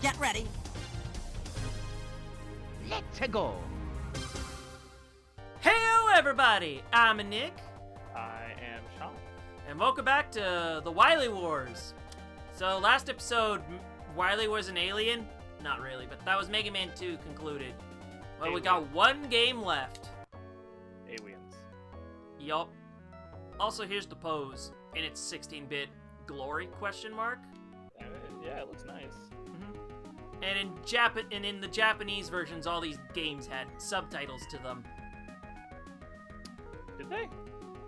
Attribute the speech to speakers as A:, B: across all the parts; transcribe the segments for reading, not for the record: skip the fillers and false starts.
A: Get ready.
B: Let's go.
C: Heyo everybody, I'm Nick,
D: I am Sean.
C: and welcome back to the Wily Wars. So last episode, Wily was an alien? Not really, but that was Mega Man 2 concluded. Well, we got one game left.
D: Aliens.
C: Yup. Also, here's the pose in its 16-bit glory, question mark.
D: Yeah, it looks nice.
C: And in the Japanese versions, all these games had subtitles to them.
D: Did they?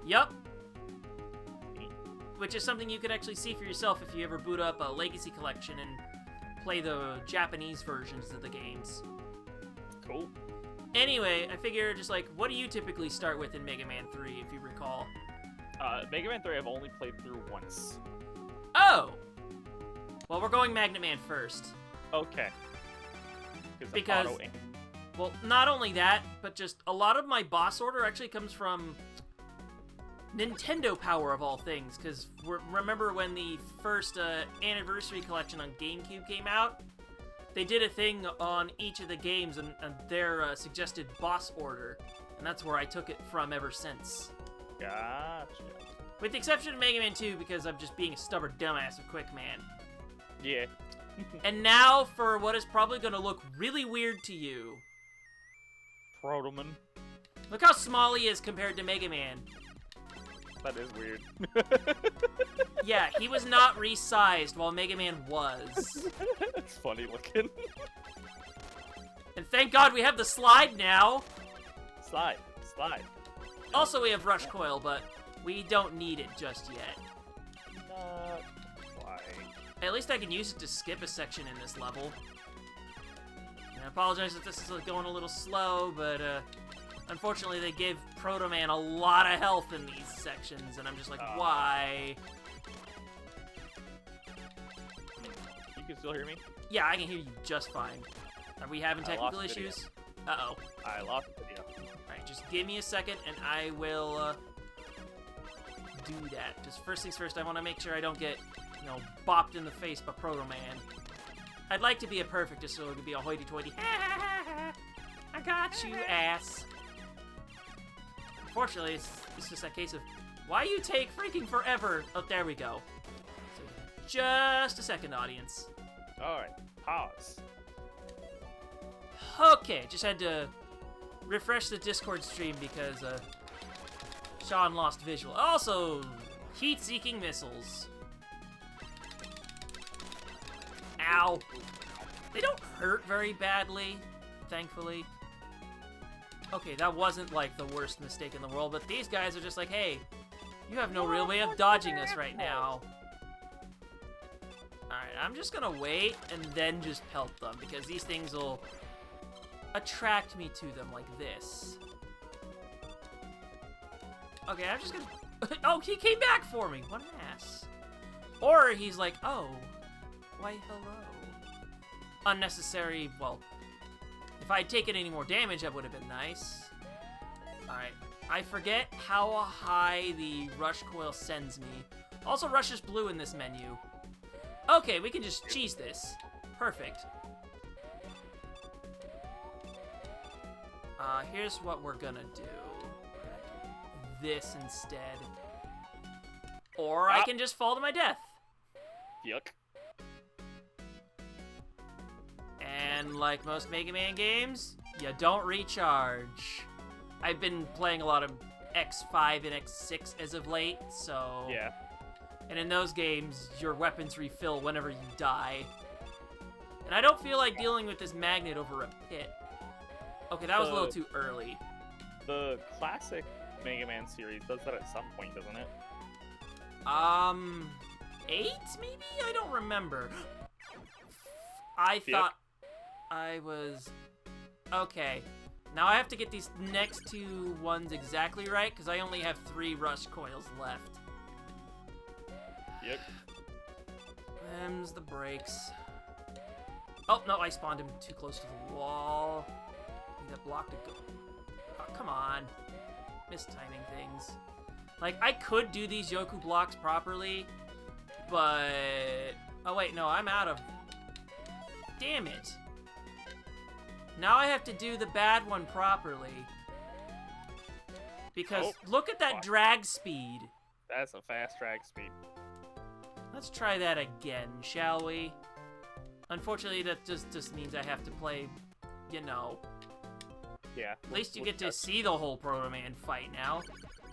C: Yup. Which is something you could actually see for yourself if you ever boot up a Legacy Collection and play the Japanese versions of the games.
D: Cool.
C: Anyway, I figure just like, what do you typically start with in Mega Man 3, if you recall?
D: Mega Man 3 I've only played through once.
C: Oh! Well, we're going Magnet Man first.
D: Okay.
C: Because,
D: auto-aim.
C: well, not only that, but just a lot of my boss order actually comes from Nintendo Power of all things, because remember when the first Anniversary Collection on GameCube came out? They did a thing on each of the games and their suggested boss order, and that's where I took it from ever since.
D: Gotcha.
C: With the exception of Mega Man 2, because I'm just being a stubborn dumbass with Quick Man.
D: Yeah.
C: And now for what is probably going to look really weird to you.
D: Proto Man.
C: Look how small he is compared to Mega Man.
D: That is weird.
C: Yeah, he was not resized while Mega Man was.
D: It's funny looking.
C: And thank God we have the slide now.
D: Slide.
C: Also, we have Rush Coil, but we don't need it just yet.
D: Not quite.
C: At least I can use it to skip a section in this level. And I apologize if this is going a little slow, but unfortunately they gave Proto Man a lot of health in these sections, and I'm just like, why?
D: You can still hear me?
C: Yeah, I can hear you just fine. Are we having technical
D: lost video.
C: issues? Uh-oh.
D: I lost the video.
C: Alright, just give me a second, and I will do that. Just first things first, I want to make sure I don't get, bopped in the face by Proto Man. I'd like to be a perfect, just so it could be a hoity-toity, I got you, ass. Unfortunately, it's just that case of, why you take freaking forever? Oh, there we go. So, just a second, audience.
D: Alright, pause.
C: Okay, just had to refresh the Discord stream because Sean lost visual. Also, heat-seeking missiles. Ow. They don't hurt very badly, thankfully. Okay, that wasn't like the worst mistake in the world, but these guys are just like, hey, you have no real way of dodging us right now. Alright, I'm just gonna wait and then just pelt them, because these things will attract me to them like this. Okay, I'm just gonna... Oh, he came back for me! What an ass. Or he's like, oh, why hello. Unnecessary, well, if I'd taken any more damage, that would have been nice. Alright, I forget how high the Rush Coil sends me. Also, Rush is blue in this menu. Okay, we can just cheese this. Perfect. Here's what we're gonna do. This instead. Or I can just fall to my death.
D: Yuck.
C: And like most Mega Man games, you don't recharge. I've been playing a lot of X5 and X6 as of late, so...
D: Yeah.
C: And in those games, your weapons refill whenever you die. And I don't feel like dealing with this magnet over a pit. Okay, that was a little too early.
D: The classic Mega Man series does that at some point, doesn't it?
C: 8 maybe? I don't remember. I thought I was... Okay. Now I have to get these next two ones exactly right, because I only have 3 Rush Coils left.
D: Yep.
C: Them's the brakes. Oh, no, I spawned him too close to the wall. That blocked it. Oh, come on. Mistiming things. Like, I could do these Yoku blocks properly, but... Oh, wait, no, I'm out of damn it. Now I have to do the bad one properly. Because look at that drag speed.
D: That's a fast drag speed.
C: Let's try that again, shall we? Unfortunately, that just means I have to play, you know.
D: Yeah.
C: At least you get to see the whole Proto Man fight now.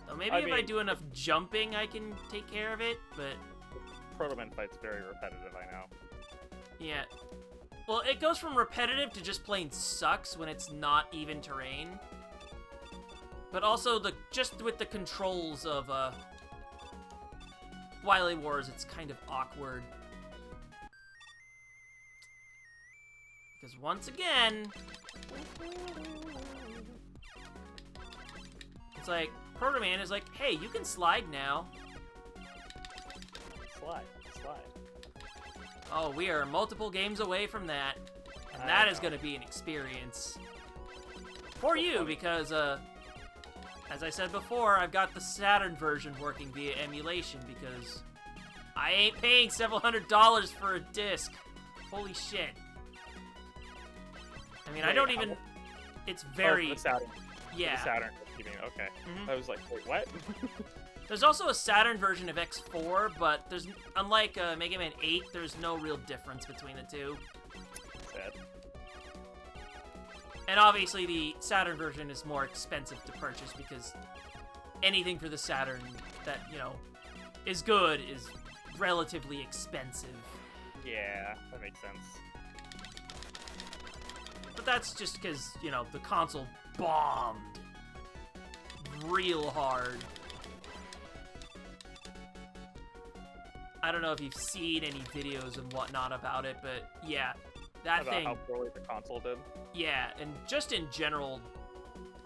C: So maybe if I do enough jumping, I can take care of it, but...
D: Proto Man fight's very repetitive, I know.
C: Yeah. Well, it goes from repetitive to just plain sucks when it's not even terrain. But also, just with the controls of, Wily Wars, it's kind of awkward. Because once again... It's like, Proto Man is like, hey, you can slide now.
D: Slide.
C: Oh, we are multiple games away from that. And that is going to be an experience. For you, because, as I said before, I've got the Saturn version working via emulation, because I ain't paying several $100s for a disc. Holy shit. I mean, I don't even... It's very...
D: Oh, the Saturn.
C: Yeah.
D: The Saturn. Okay. I was like, wait, what?
C: There's also a Saturn version of X4, but there's, unlike Mega Man 8, there's no real difference between the two.
D: Sad.
C: And obviously the Saturn version is more expensive to purchase because anything for the Saturn that, you know, is good is relatively expensive.
D: Yeah, that makes sense.
C: But that's just because, you know, the console bombed real hard. I don't know if you've seen any videos and whatnot about it, but yeah, that
D: about
C: thing...
D: how poorly the console did?
C: Yeah, and just in general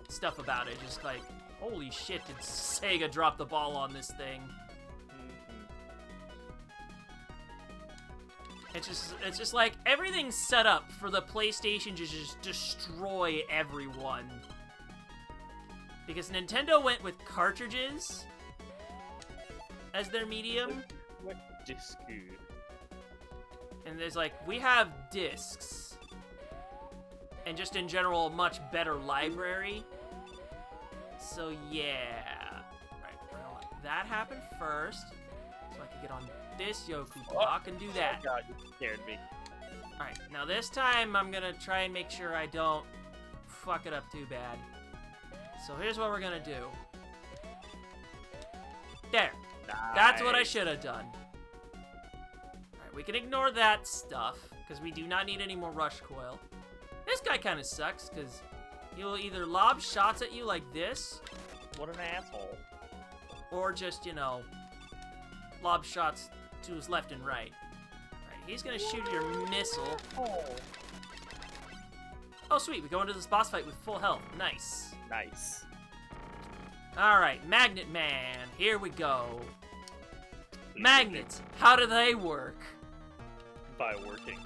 C: stuff about it, just like, holy shit, did Sega drop the ball on this thing? It's just like, everything's set up for the PlayStation to just destroy everyone. Because Nintendo went with cartridges as their medium.
D: What disc?
C: And there's like, we have discs. And just in general, a much better library. So yeah. Right, we're gonna let that happen first. So I can get on this Yoku block and do that.
D: Oh god, you scared me.
C: Alright, now this time I'm gonna try and make sure I don't fuck it up too bad. So here's what we're gonna do. There.
D: Nice.
C: That's what I should have done. Alright, we can ignore that stuff, because we do not need any more rush coil. This guy kind of sucks, because he'll either lob shots at you like this.
D: What an asshole.
C: Or just, you know, lob shots to his left and right. Alright, he's gonna shoot your missile. Oh sweet, we go into this boss fight with full health. Nice.
D: Nice.
C: Alright, Magnet Man, here we go. Magnets, how do they work?
D: By working.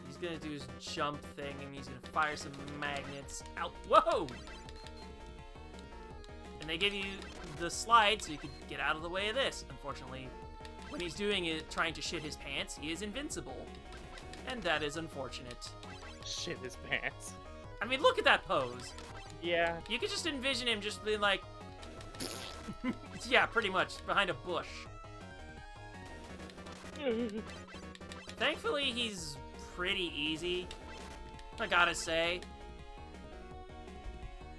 C: He's gonna do his jump thing, and he's gonna fire some magnets out. Whoa! And they give you the slide so you can get out of the way of this. Unfortunately, when he's doing it, trying to shit his pants, he is invincible. And that is unfortunate.
D: Shit his pants.
C: I mean, look at that pose.
D: Yeah.
C: You could just envision him just being like... yeah, pretty much, behind a bush. Thankfully, he's pretty easy, I gotta say.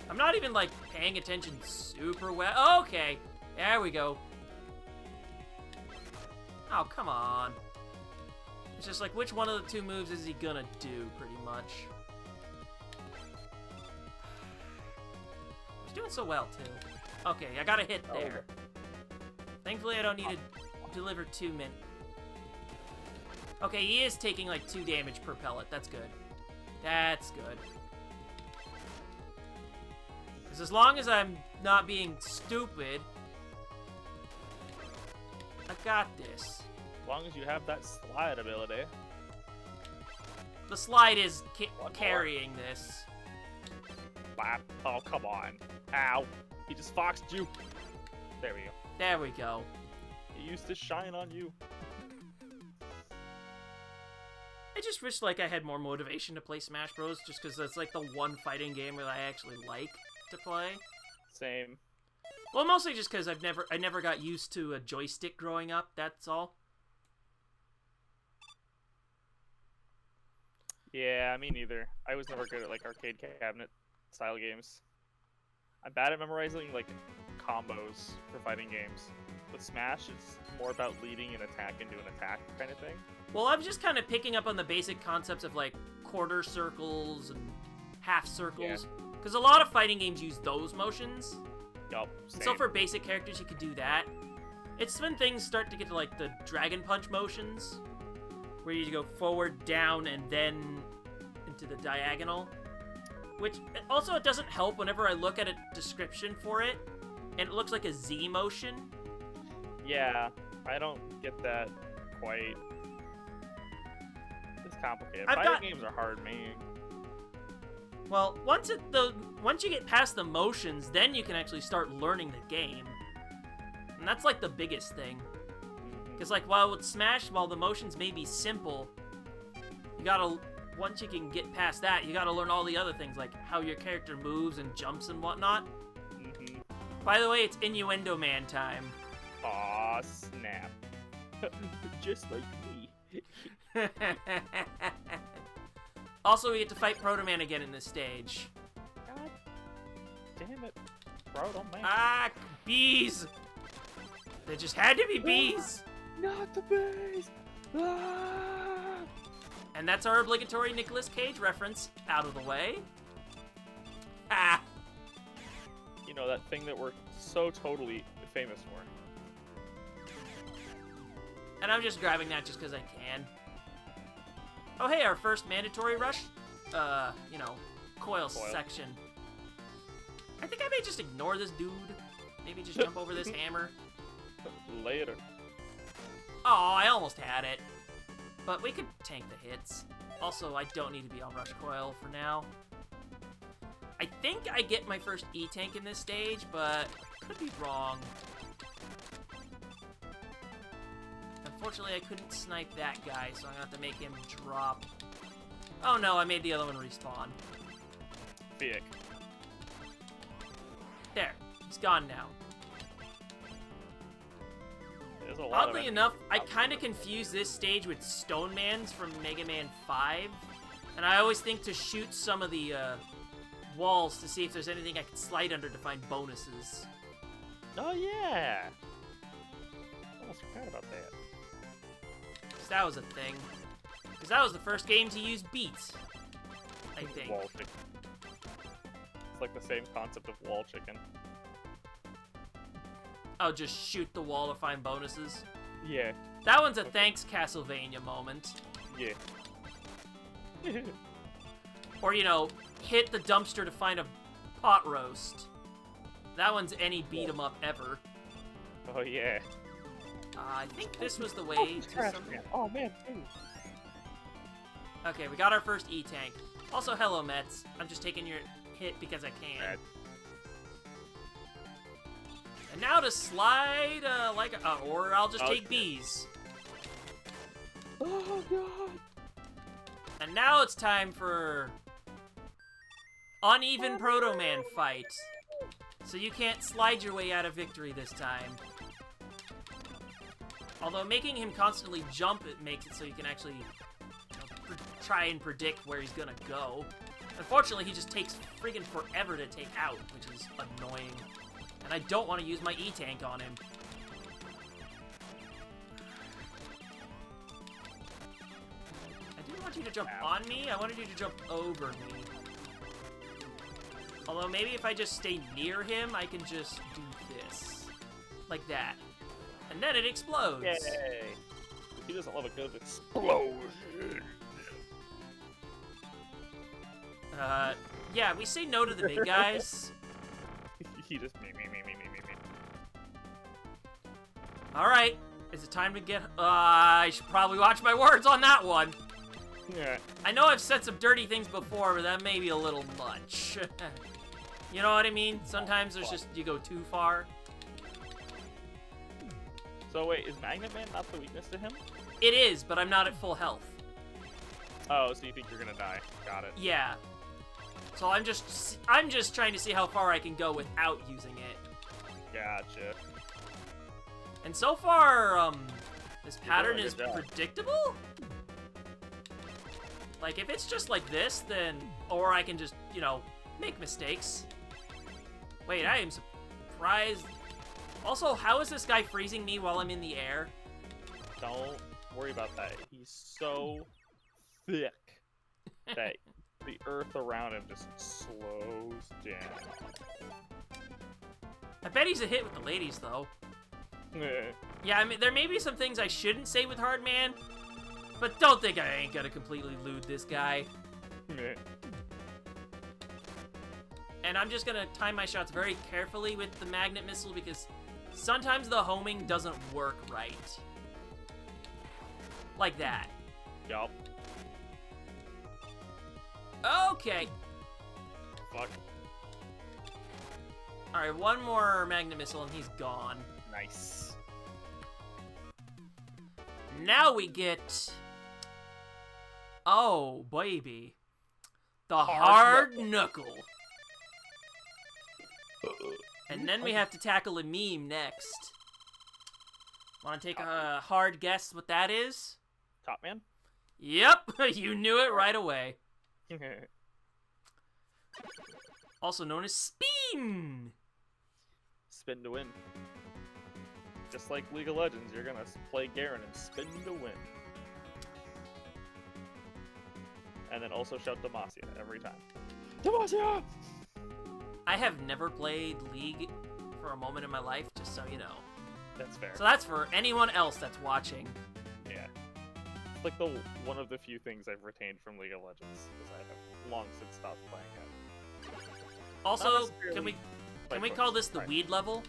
C: I'm not even, like, paying attention super well. Okay, there we go. Oh, come on. It's just like, which one of the two moves is he gonna do, pretty much? He's doing so well, too. Okay, I got a hit there. Thankfully, I don't need to deliver 2 min. Okay, he is taking, like, 2 damage per pellet. That's good. That's good. Because as long as I'm not being stupid, I got this.
D: As long as you have that slide ability.
C: The slide is carrying this.
D: Bap. Oh, come on. Ow. He just foxed you. There we go.
C: There we go.
D: He used to shine on you.
C: I just wish, like, I had more motivation to play Smash Bros. Just because it's, like, the one fighting game that I actually like to play.
D: Same.
C: Well, mostly just because I never got used to a joystick growing up, that's all.
D: Yeah, me neither. I was never good at, like, arcade cabinet-style games. I'm bad at memorizing, like, combos for fighting games. With Smash, it's more about leading an attack into an attack kind of thing.
C: Well, I'm just kind of picking up on the basic concepts of, like, quarter circles and half circles. Because a lot of fighting games use those motions.
D: Yup,
C: So for basic characters, you could do that. It's when things start to get to, like, the Dragon Punch motions, where you go forward, down, and then into the diagonal. Which, also, it doesn't help whenever I look at a description for it, and it looks like a Z motion.
D: Yeah, I don't get that quite. It's complicated. Fighting games are hard, man.
C: Well, once you get past the motions, then you can actually start learning the game. And that's, like, the biggest thing. Because, like, while with Smash, while the motions may be simple, you gotta, once you can get past that, you gotta learn all the other things, like how your character moves and jumps and whatnot. By the way, it's Innuendo Man time.
D: Aw, snap. Just like me.
C: Also, we get to fight Proto Man again in this stage.
D: God damn it. Proto Man.
C: Ah, bees! There just had to be bees!
D: Not the bees! Ah!
C: And that's our obligatory Nicolas Cage reference out of the way. Ah!
D: You know, that thing that we're so totally famous for.
C: And I'm just grabbing that just because I can. Oh, hey, our first mandatory rush, you know, coil section. I think I may just ignore this dude. Maybe just jump over this hammer.
D: Later.
C: Oh, I almost had it. But we could tank the hits. Also, I don't need to be on rush coil for now. I think I get my first E-tank in this stage, but could be wrong. Unfortunately, I couldn't snipe that guy, so I'm gonna have to make him drop. Oh no, I made the other one respawn.
D: Fick.
C: There, he's gone now.
D: There's a lot
C: Oddly
D: of
C: enough, I kind of confuse this stage with Stone Man's from Mega Man 5. And I always think to shoot some of the walls to see if there's anything I can slide under to find bonuses.
D: Oh yeah! Almost forgot about that.
C: Because that was a thing. Because that was the first game to use beats, I think.
D: Wall chicken. It's like the same concept of wall chicken.
C: Oh, just shoot the wall to find bonuses?
D: Yeah.
C: That one's a thanks Castlevania moment.
D: Yeah.
C: Or, you know, hit the dumpster to find a pot roast. That one's any beat 'em up ever.
D: Oh yeah.
C: I think this was the way to some...
D: Oh man.
C: Okay, we got our first E-tank. Also, hello, Mets. I'm just taking your hit because I can.
D: Bad.
C: And now to slide, or I'll just take B's.
D: Oh god.
C: And now it's time for uneven Proto Man fight. So you can't slide your way out of victory this time. Although making him constantly jump, it makes it so you can actually, you know, try and predict where he's gonna go. Unfortunately, he just takes friggin' forever to take out, which is annoying. And I don't want to use my E-tank on him. I didn't want you to jump on me, I wanted you to jump over me. Although maybe if I just stay near him, I can just do this. Like that. And then it explodes.
D: Yay! He doesn't love a good explosion.
C: Yeah, we say no to the big guys.
D: He just me.
C: Alright, is it time to get... I should probably watch my words on that one.
D: Yeah.
C: I know I've said some dirty things before, but that may be a little much. You know what I mean? Sometimes there's just, you go too far.
D: So wait, is Magnet Man not the weakness to him?
C: It is, but I'm not at full health.
D: Oh, so you think you're gonna die? Got it.
C: Yeah. So I'm just trying to see how far I can go without using it.
D: Gotcha.
C: And so far, this pattern
D: doing a
C: is
D: good job.
C: predictable. Like, if it's just like this, then... Or I can just, you know, make mistakes. Wait, I am surprised. Also, how is this guy freezing me while I'm in the air?
D: Don't worry about that. He's so thick that the earth around him just slows down.
C: I bet he's a hit with the ladies, though.
D: Meh.
C: Yeah, I mean, there may be some things I shouldn't say with Hard Man, but don't think I ain't gonna completely loot this guy.
D: Meh.
C: And I'm just gonna time my shots very carefully with the magnet missile because sometimes the homing doesn't work right. Like that.
D: Yup.
C: Okay.
D: Fuck.
C: Alright, one more magnet missile and he's gone.
D: Nice.
C: Now we get... Oh, baby. The hard knuckle. And then we have to tackle a meme next. Want to take a hard guess what that is?
D: Top Man?
C: Yep, you knew it right away. Also known as Spin.
D: Spin to win. Just like League of Legends, you're gonna play Garen and spin to win. And then also shout Demacia every time. Demacia!
C: I have never played League for a moment in my life, just so you know.
D: That's fair.
C: So that's for anyone else that's watching.
D: Yeah. It's like one of the few things I've retained from League of Legends, because I have long since stopped playing it.
C: Also, can we call this the
D: Right.
C: weed level?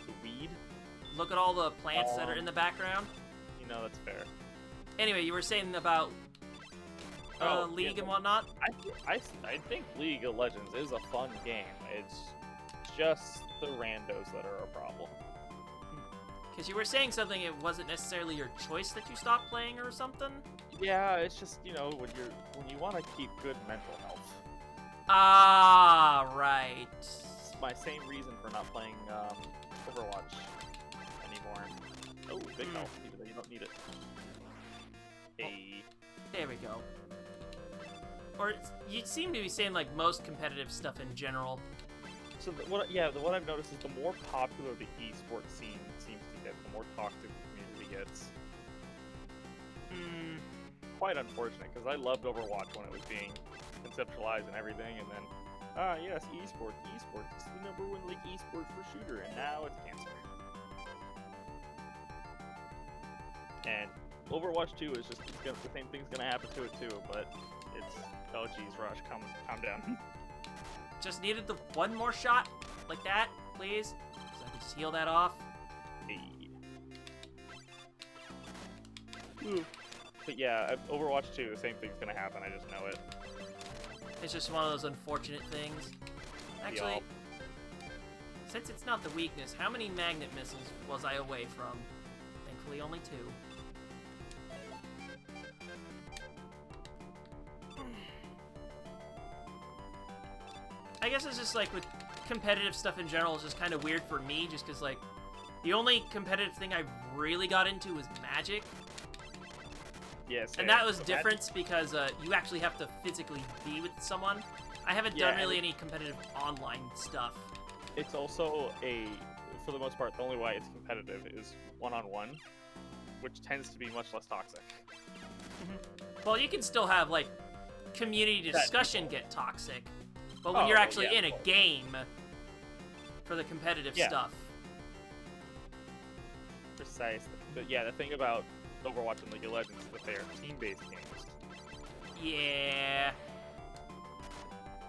D: The weed?
C: Look at all the plants that are in the background.
D: You know, that's fair.
C: Anyway, you were saying about League and whatnot?
D: I think League of Legends is a fun game. It's just the randos that are a problem.
C: Because you were saying something, it wasn't necessarily your choice that you stopped playing or something?
D: Yeah, it's just, you know, when you want to keep good mental health.
C: Ah, right.
D: It's my same reason for not playing Overwatch anymore. Oh, big health. You don't need it. Hey.
C: There we go. Or you seem to be saying like most competitive stuff in general.
D: So what I've noticed is the more popular the esports scene seems to get, the more toxic the community gets. Quite unfortunate, because I loved Overwatch when it was being conceptualized and everything, and then, yes, esports, it's the #1 like esports for shooter, and now it's cancer. And Overwatch 2 is just, the same thing's gonna happen to it too, but it's, oh geez, Rush, calm down.
C: Just needed the one more shot, like that, please, so I can just heal that off.
D: Hey. Ooh. But yeah, Overwatch 2, the same thing's gonna happen, I just know it.
C: It's just one of those unfortunate things. Actually,
D: Yup.
C: since it's not the weakness, how many magnet missiles was I away from? Thankfully, only 2. I guess it's just like with competitive stuff in general, it's just kind of weird for me, just because like the only competitive thing I really got into was Magic.
D: Yes.
C: And that was different because you actually have to physically be with someone. I haven't done really any competitive online stuff.
D: It's also for the most part, the only way it's competitive is one-on-one, which tends to be much less toxic.
C: Well, you can still have like community discussion get toxic, but when you're actually in a game for the competitive stuff.
D: Precisely. But yeah, the thing about Overwatch and League of Legends is that they are team-based games.
C: Yeah.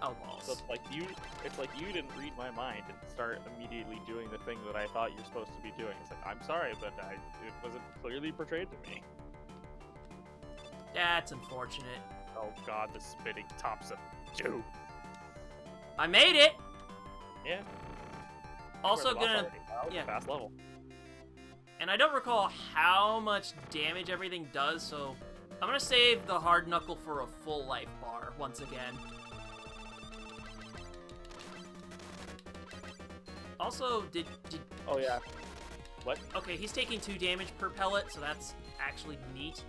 C: Oh, balls.
D: So it's like you didn't read my mind and start immediately doing the thing that I thought you're supposed to be doing. It's like, I'm sorry, but it wasn't clearly portrayed to me.
C: That's unfortunate.
D: Oh god, the spitting tops of two.
C: I made it!
D: Yeah.
C: Also
D: We're at the boss
C: gonna...
D: already. That was a fast level.
C: And I don't recall how much damage everything does, so I'm gonna save the hard knuckle for a full life bar once again. Also, did
D: Oh yeah. What?
C: okay, he's taking 2 damage per pellet, so that's actually neat.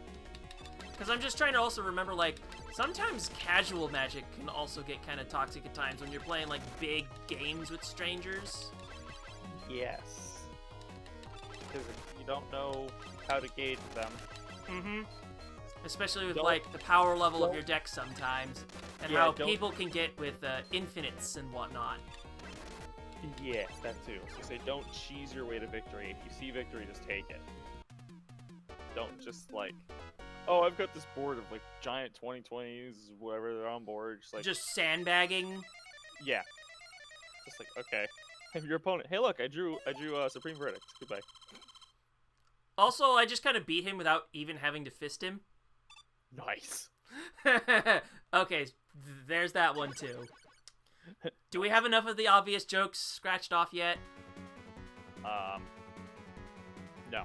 C: Because I'm just trying to also remember, like, sometimes casual magic can also get kind of toxic at times when you're playing, like, big games with strangers.
D: Yes. Because you don't know how to gauge them.
C: Mm-hmm. Especially with,
D: Don't-
C: like, the power level of
D: don't-
C: your deck sometimes. And
D: Yeah,
C: how
D: don't-
C: people can get with infinites and whatnot.
D: Yes, that too. So say don't cheese your way to victory. If you see victory, just take it. Don't just like, oh, I've got this board of like giant 2020s, whatever they're on board. Just like,
C: Just sandbagging.
D: yeah. Just like, okay. If your opponent, hey, look, I drew Supreme Verdict. Goodbye.
C: Also, I just kind of beat him without even having to fist him.
D: Nice.
C: Okay, there's that one too. Do we have enough of the obvious jokes scratched off yet?
D: No.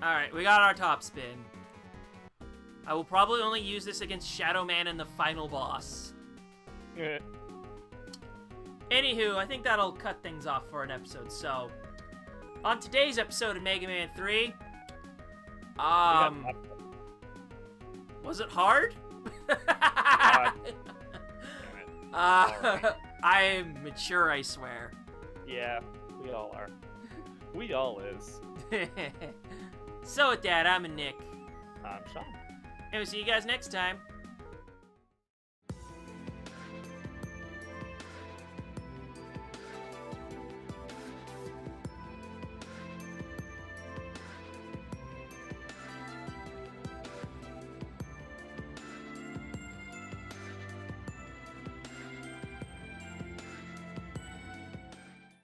C: Alright, we got our top spin. I will probably only use this against Shadow Man and the final boss. Anywho, I think that'll cut things off for an episode, so... On today's episode of Mega Man 3... Was it hard? I am mature, I swear.
D: Yeah, we all are. We all is.
C: So with that, I'm Nick.
D: I'm Sean.
C: And we'll see you guys next time.